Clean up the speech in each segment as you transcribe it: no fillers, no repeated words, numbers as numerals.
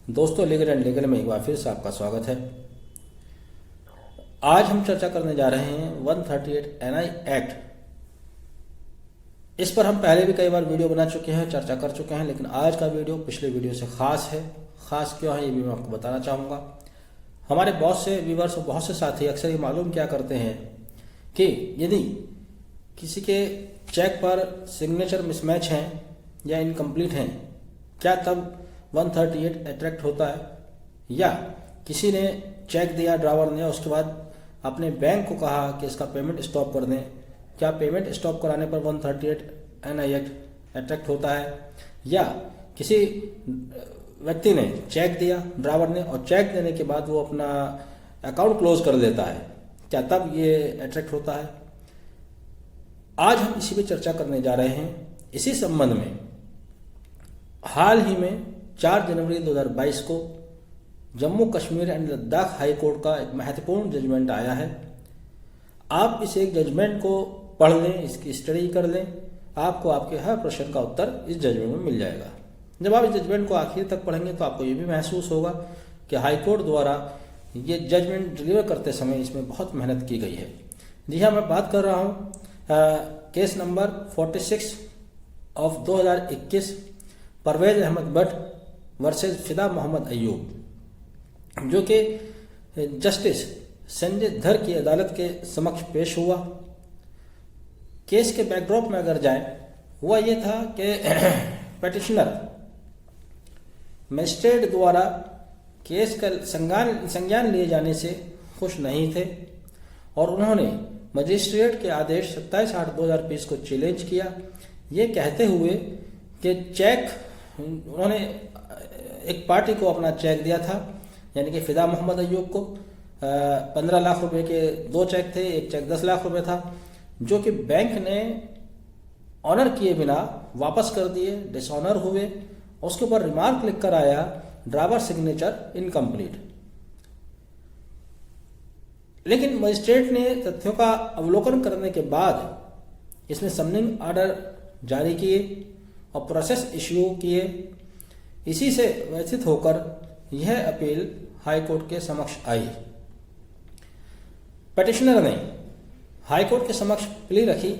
दोस्तों, legal and legal में एक बार फिर से आपका स्वागत है। आज हम चर्चा करने जा रहे हैं 138 एनआई एक्ट। इस पर हम पहले भी कई बार वीडियो बना चुके हैं, चर्चा कर चुके हैं, लेकिन आज का वीडियो पिछले वीडियो से खास है। खास क्यों है ये भी मैं आपको बताना चाहूँगा। हमारे बहुत से व्यूवर्स और बहुत से साथी अक्सर ये मालूम क्या करते हैं कि यदि किसी के चेक पर सिग्नेचर मिसमैच हैं या इनकम्प्लीट हैं, क्या तब 138 अट्रैक्ट होता है? या किसी ने चेक दिया ड्रावर ने, उसके बाद अपने बैंक को कहा कि इसका पेमेंट स्टॉप कर दें, क्या पेमेंट स्टॉप कराने पर 138 एनआई एक्ट अट्रैक्ट होता है? या किसी व्यक्ति ने चेक दिया ड्रावर ने और चेक देने के बाद वो अपना अकाउंट क्लोज कर देता है, क्या तब ये अट्रैक्ट होता है? आज हम इसी पे चर्चा करने जा रहे हैं। इसी संबंध में हाल ही में 4 जनवरी 2022 को Jammu Kashmir and Ladakh high court का एक महत्वपूर्ण जजमेंट आया है। आप इस एक जजमेंट को पढ़ लें, इसकी स्टडी कर लें, आपको आपके हर प्रश्न का उत्तर इस जजमेंट में मिल जाएगा। जब आप इस जजमेंट को आखिर तक पढ़ेंगे तो आपको ये भी महसूस होगा कि हाई कोर्ट द्वारा ये जजमेंट डिलीवर करते समय इसमें बहुत मेहनत की गई है। जी हाँ, मैं बात कर रहा हूँ case number 46 of 2021 Parvez Ahmad Bhat versus Fida Mohammad Ayub, जो कि जस्टिस संजय धर की अदालत के समक्ष पेश हुआ। केस के बैकड्रॉप में अगर जाएं, हुआ ये था कि पिटिशनर मजिस्ट्रेट द्वारा केस का संज्ञान लिए जाने से खुश नहीं थे और उन्होंने मजिस्ट्रेट के आदेश 27/8/2020 को चैलेंज किया, ये कहते हुए कि चेक उन्होंने एक पार्टी को अपना चेक दिया था, यानी कि फिदा मोहम्मद अयूब को 15 लाख रुपए के 2 चेक थे, एक चेक 10 लाख रुपए था, जो कि बैंक ने ऑनर किए बिना वापस कर दिए, डिसऑनर हुए। उसके ऊपर रिमार्क लिख कर आया ड्रावर सिग्नेचर इनकम्प्लीट। लेकिन मजिस्ट्रेट ने तथ्यों का अवलोकन करने के बाद इसमें समनिंग ऑर्डर जारी किए और प्रोसेस इश्यू किए। इसी से व्यथित होकर यह अपील हाई कोर्ट के समक्ष आई। पिटिशनर ने हाई कोर्ट के समक्ष प्ली रखी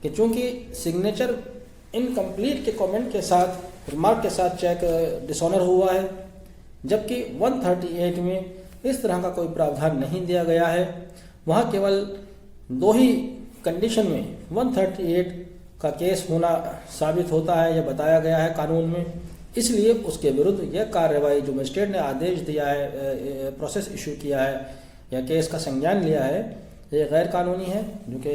कि चूंकि सिग्नेचर इनकम्प्लीट के कमेंट के साथ, रिमार्क के साथ चेक डिसऑनर हुआ है, जबकि 138 में इस तरह का कोई प्रावधान नहीं दिया गया है। वहाँ केवल 2 ही कंडीशन में 138 का केस होना साबित होता है, यह बताया गया है कानून में। इसलिए उसके विरुद्ध यह कार्रवाई जो मजिस्ट्रेट ने आदेश दिया है, प्रोसेस इशू किया है या केस का संज्ञान लिया है, यह गैर कानूनी है, जो कि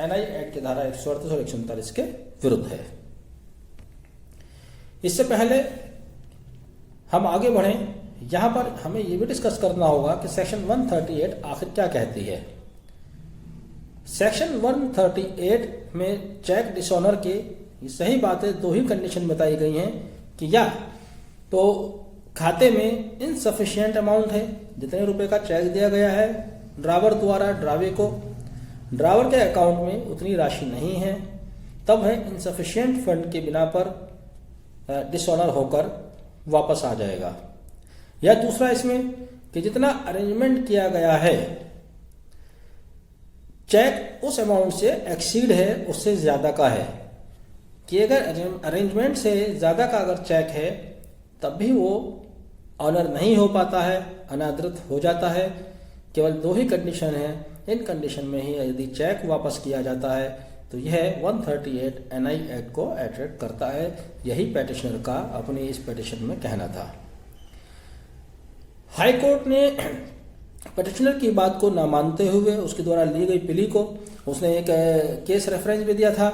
एनआई एक्ट की धारा 138 और 139 के विरुद्ध है। इससे पहले हम आगे बढ़ें, यहाँ पर हमें ये भी डिस्कस करना होगा कि सेक्शन 138 आखिर क्या कहती है। सेक्शन 138 में चेक डिसऑनर के सही बातें 2 ही कंडीशन बताई गई हैं कि या तो खाते में इनसफिशिएंट अमाउंट है, जितने रुपए का चेक दिया गया है ड्रावर द्वारा ड्रावे को, ड्रावर के अकाउंट में उतनी राशि नहीं है, तब है इनसफिशिएंट फंड के बिना पर डिसऑनर होकर वापस आ जाएगा। या दूसरा इसमें कि जितना अरेंजमेंट किया गया है चेक उस अमाउंट से एक्सीड है, उससे ज्यादा का है, कि अगर अरेंजमेंट से ज्यादा का अगर चेक है तब भी वो ऑनर नहीं हो पाता है, अनादृत हो जाता है। केवल 2 ही कंडीशन है, इन कंडीशन में ही यदि चेक वापस किया जाता है तो यह 138 एनआई एक्ट को अट्रैक्ट करता है। यही पिटिशनर का अपनी इस पिटिशन में कहना था। हाई कोर्ट ने पिटिशनर की बात को ना मानते हुए उसके द्वारा ली गई प्ली को, उसने एक केस रेफरेंस भी दिया था,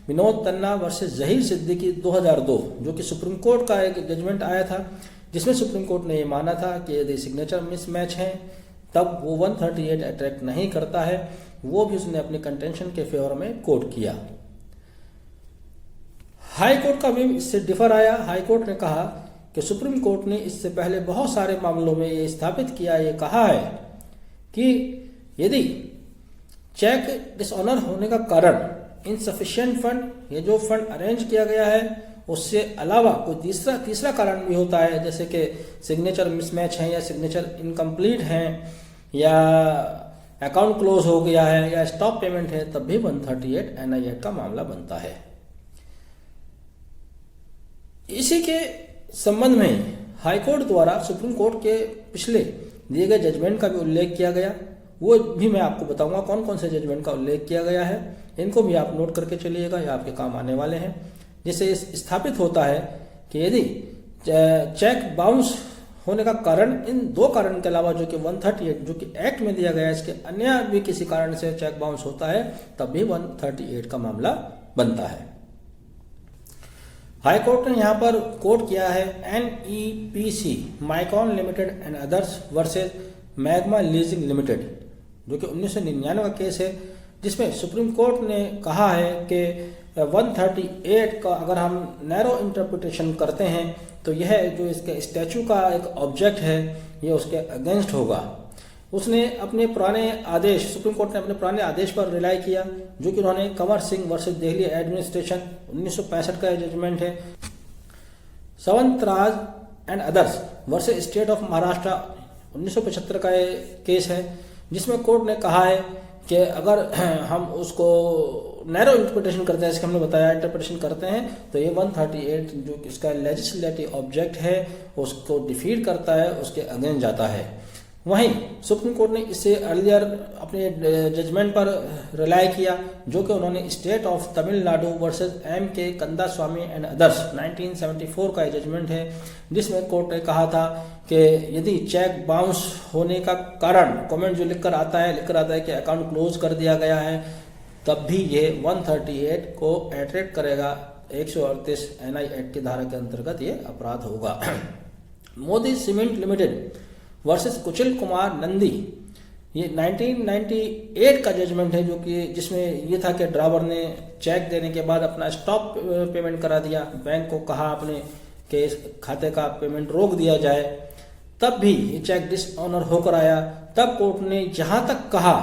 विनोद तन्ना वर्सेस जहीर सिद्दीकी 2002, जो कि सुप्रीम कोर्ट का एक जजमेंट आया था, जिसमें सुप्रीम कोर्ट ने ये माना था कि यदि सिग्नेचर मिसमैच हैं तब वो 138 अट्रैक्ट नहीं करता है। वो भी उसने अपने कंटेंशन के फेवर में कोट किया। हाई कोर्ट का भी इससे डिफर आया। हाई कोर्ट ने कहा कि सुप्रीम कोर्ट ने इससे पहले बहुत सारे मामलों में ये स्थापित किया, ये कहा है कि यदि चेक डिसऑनर होने का कारण इनसफिशिएंट फंड, ये जो फंड अरेंज किया गया है उससे अलावा कोई तीसरा कारण भी होता है, जैसे कि सिग्नेचर मिसमैच है या सिग्नेचर इनकम्प्लीट है या अकाउंट क्लोज हो गया है या स्टॉप पेमेंट है, तब भी 138 NI एक्ट का मामला बनता है। इसी के संबंध में हाईकोर्ट द्वारा सुप्रीम कोर्ट के पिछले दिए गए जजमेंट का भी उल्लेख किया गया, वो भी मैं आपको बताऊंगा कौन कौन से जजमेंट का उल्लेख किया गया है। इनको भी आप नोट करके चलिएगा, ये आपके काम आने वाले हैं। जिससे स्थापित होता है कि यदि चेक बाउंस होने का कारण इन 2 कारण के अलावा जो कि 138 जो कि एक्ट में दिया गया है, इसके अन्य भी किसी कारण से चेक बाउंस होता है, तब भी 138 का मामला बनता है। हाई कोर्ट ने यहाँ पर कोट किया है NEPC Micron Limited and others versus Magma Leasing Limited, जो कि 1999 का केस है, जिसमें सुप्रीम कोर्ट ने कहा है कि 138 का अगर हम नैरो इंटरप्रिटेशन करते हैं तो यह जो इसके स्टैचू का एक ऑब्जेक्ट है ये उसके अगेंस्ट होगा। उसने अपने पुराने आदेश, सुप्रीम कोर्ट ने अपने पुराने आदेश पर रिलाई किया, जो कि उन्होंने कंवर सिंह वर्सेस दिल्ली एडमिनिस्ट्रेशन 1965 का जजमेंट है, Sawantraj and others versus state of Maharashtra 1975 का केस है, जिसमें कोर्ट ने कहा है कि अगर हम उसको नैरो इंटरप्रिटेशन करते हैं, जैसे हमने बताया इंटरप्रिटेशन करते हैं, तो ये 138 जो इसका लेजिस्लेटिव ऑब्जेक्ट है उसको डिफीट करता है, उसके अगेंस्ट जाता है। वहीं सुप्रीम कोर्ट ने इसे अर्लियर अपने जजमेंट पर रिलाई किया, जो कि उन्होंने state of Tamil Nadu versus MK Kandaswamy and others 1974 का जजमेंट है, जिसमें कोर्ट ने कहा था कि यदि चेक बाउंस होने का कारण कमेंट जो लिखकर आता है कि अकाउंट क्लोज कर दिया गया है, तब भी ये 138 को एट्रैक्ट करेगा। 138 NI एक्ट की धारा के अंतर्गत ये अपराध होगा। Modi cement limited versus Kuchil Kumar Nandi, ये 1998 का जजमेंट है, जो कि जिसमें ये था कि ड्राइवर ने चेक देने के बाद अपना स्टॉप पेमेंट करा दिया, बैंक को कहा अपने के खाते का पेमेंट रोक दिया जाए, तब भी ये चेक डिसऑनर होकर आया। तब कोर्ट ने जहां तक कहा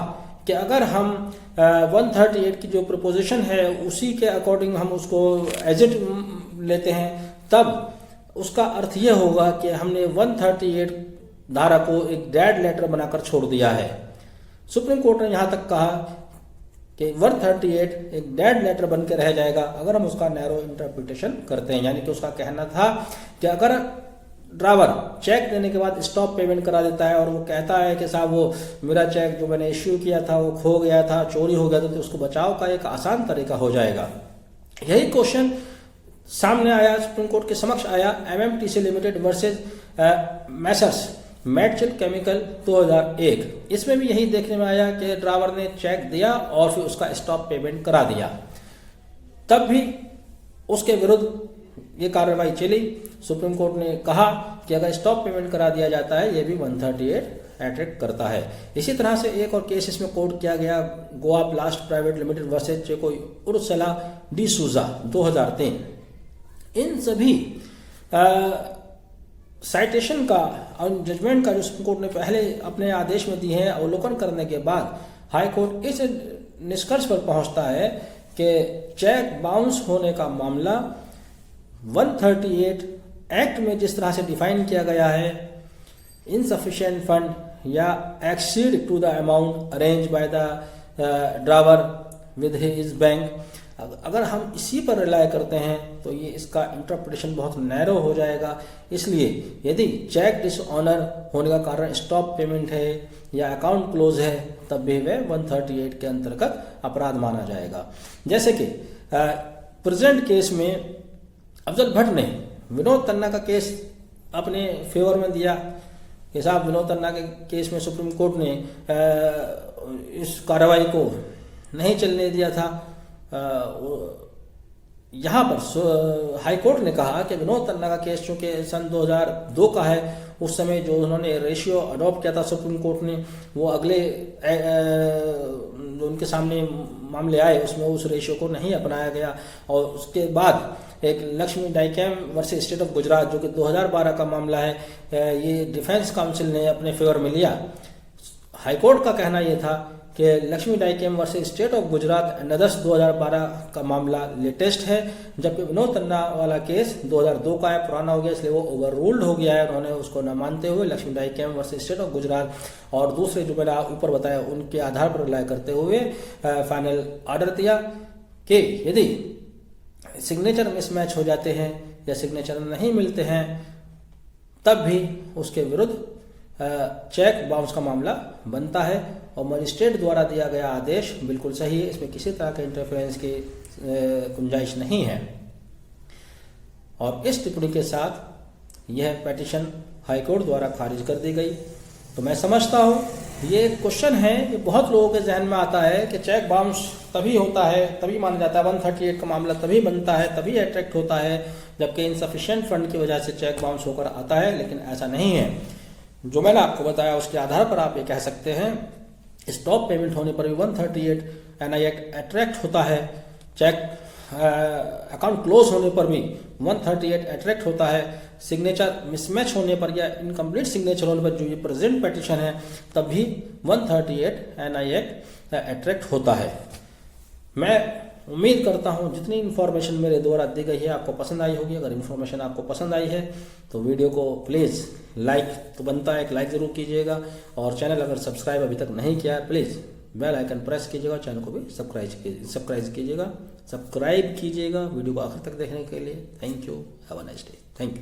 कि अगर हम 138 की जो प्रपोजिशन है उसी के अकॉर्डिंग हम उसको एज इट लेते हैं, तब उसका अर्थ यह होगा कि हमने 138 धारा को एक डेड लेटर बनाकर छोड़ दिया है। सुप्रीम कोर्ट ने यहां तक कहा कि 138 एक डेड लेटर बन के रह जाएगा अगर हम उसका नैरो इंटरप्रिटेशन करते हैं। यानी कि उसका कहना था कि अगर ड्राइवर चेक देने के बाद स्टॉप पेमेंट करा देता है और वो कहता है कि साहब वो मेरा चेक जो मैंने इश्यू किया था वो खो गया था, चोरी हो गया था, तो उसको बचाव का एक आसान तरीका हो जाएगा। यही क्वेश्चन सामने आया, सुप्रीम कोर्ट के समक्ष आया MMTC limited versus messrs Metchil chemical 2001। इसमें भी यही देखने में आया कि ड्राइवर ने चेक दिया और फिर उसका स्टॉप पेमेंट करा दिया, तब भी उसके विरुद्ध ये कार्रवाई चली। सुप्रीम कोर्ट ने कहा कि अगर स्टॉप पेमेंट करा दिया जाता है ये भी 138 एट्रैक्ट करता है। इसी तरह से एक और केस इसमें कोर्ट किया गया, Goa blast private limited versus चेको उर्सुला डी सूजा 2003। इन सभी साइटेशन का और जजमेंट का जो सुप्रीम कोर्ट ने पहले अपने आदेश में दी है, अवलोकन करने के बाद हाई कोर्ट इस निष्कर्ष पर पहुंचता है कि चेक बाउंस होने का मामला 138 एक्ट में जिस तरह से डिफाइन किया गया है, इनसफिशिएंट फंड या exceed to the amount arrange by the driver with his bank, अगर हम इसी पर रिलाय करते हैं तो ये इसका इंटरप्रिटेशन बहुत नैरो हो जाएगा। इसलिए यदि चेक डिसऑनर होने का कारण स्टॉप पेमेंट है या अकाउंट क्लोज है, तब भी वह 138 के अंतर्गत अपराध माना जाएगा। जैसे कि प्रेजेंट केस में अफजल भट्ट ने विनोद तन्ना का केस अपने फेवर में दिया कि साहब विनोद तन्ना के केस में सुप्रीम कोर्ट ने इस कार्रवाई को नहीं चलने दिया था। यहाँ पर हाई कोर्ट ने कहा कि विनोद तन्ना का केस चूंकि सन 2002 का है, उस समय जो उन्होंने रेशियो अडॉप्ट किया था सुप्रीम कोर्ट ने, वो अगले जो उनके सामने मामले आए उसमें उस रेशियो को नहीं अपनाया गया। और उसके बाद एक Lakshmi Dyechem versus state of Gujarat जो कि 2012 का मामला है, ये डिफेंस काउंसिल ने अपने फेवर में लिया। हाईकोर्ट का कहना यह था कि Lakshmi Dyechem versus state of Gujarat 9/10/2012 का मामला लेटेस्ट है, जबकि विनोद तन्ना वाला केस 2002 का है, पुराना हो गया, इसलिए वो ओवर रूल्ड हो गया है। उन्होंने उसको न मानते हुए Lakshmi Dyechem versus state of Gujarat और दूसरे जो मैंने ऊपर बताया उनके आधार पर रिलाय करते हुए फाइनल ऑर्डर दिया कि यदि सिग्नेचर मिसमैच हो जाते हैं या सिग्नेचर नहीं मिलते हैं तब भी उसके विरुद्ध चेक बाउंस का मामला बनता है और मजिस्ट्रेट द्वारा दिया गया आदेश बिल्कुल सही है, इसमें किसी तरह के इंटरफेरेंस की गुंजाइश नहीं है। और इस टिप्पणी के साथ यह पिटीशन हाईकोर्ट द्वारा खारिज कर दी गई। तो मैं समझता हूँ ये क्वेश्चन है, ये बहुत लोगों के जहन में आता है कि चेक बाउंस तभी होता है, तभी माना जाता है, 138 का मामला तभी बनता है, तभी अट्रैक्ट होता है, जबकि इनसफिशिएंट फंड की वजह से चेक बाउंस होकर आता है, लेकिन ऐसा नहीं है। जो मैंने आपको बताया उसके आधार पर आप ये कह सकते हैं स्टॉप पेमेंट होने पर भी 138 NI एक्ट अट्रैक्ट होता है, चेक अकाउंट क्लोज होने पर भी 138 अट्रैक्ट होता है, सिग्नेचर मिसमैच होने पर या इनकम्प्लीट सिग्नेचर होने पर जो ये प्रेजेंट पिटीशन है तब भी 138 NI एक्ट अट्रैक्ट होता है। मैं उम्मीद करता हूँ जितनी इन्फॉर्मेशन मेरे द्वारा दी गई है आपको पसंद आई होगी। अगर इन्फॉर्मेशन आपको पसंद आई है तो वीडियो को प्लीज़ लाइक तो बनता है, एक लाइक ज़रूर कीजिएगा और चैनल अगर सब्सक्राइब अभी तक नहीं किया है प्लीज़ बेल आइकन प्रेस कीजिएगा, चैनल को भी सब्सक्राइब कीजिएगा वीडियो को आखिर तक देखने के लिए। Thank you, have a nice day, thank you.